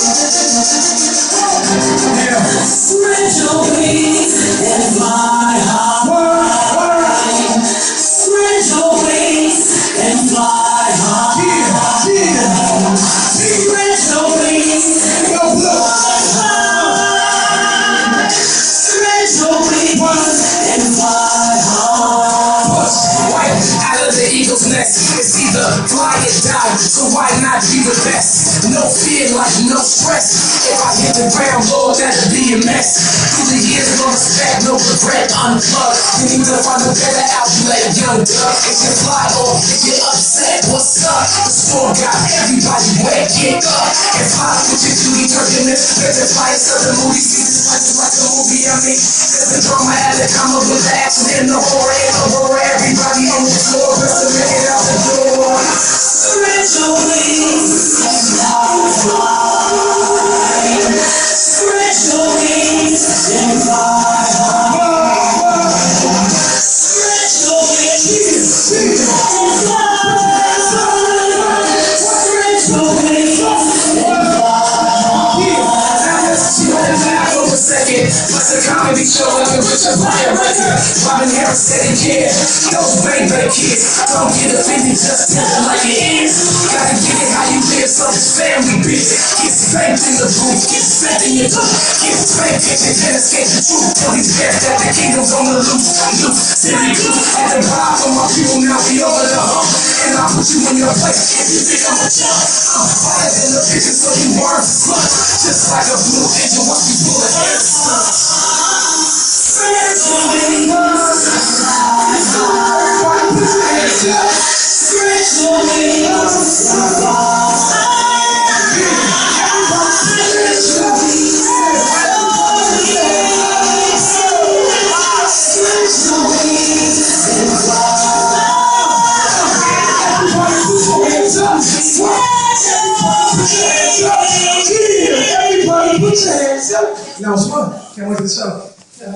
Spread your wings and fly high. Spread your wings and fly high. Spread your wings and fly high. Spread your wings and fly high. Right out of the eagle's nest, it's either fly or die, so why not be the best? No fear, like no stress. If I hit the ground, Lord, that'd be a mess. Through the years, no respect, no regret, unplugged. You need to find a better outlet, young duck. If you fly off, if you're upset, what's up? The storm got everybody wet, get up. It's hot with your duty turbulence. There's a fire, certain movie scenes, like a movie, I mean. There's a drama at the comma with the action and the horror and the roar. Everybody on the floor, just to make it out the door. Spread your wings and fly. Spread your wings and fly high. Spread your wings and fly. Spread your wings and Plus a comedy show like a Richard Pryor record. Robin Harris said he cared. Those bang kids don't get offended, just tell it like it is. Gotta get it how you live, so it's family business. Get spanked in the booth, get spanked in your tooth. Get spanked if you can't escape the truth. Tell these bears that the kingdom's on the loose. Loose, silly loose. At the bottom of my people, now we over the hump. And I'll put you in your place if you think I'm a jump. I'm higher than the picture, so you weren't slut. Just like a blue angel, watch me pull it in. Spread your wings and fly high. Spread your wings and fly high. Spread your wings and fly high. Spread your wings and fly Everybody put your hands up. Now it's fun. Can't wait for the show.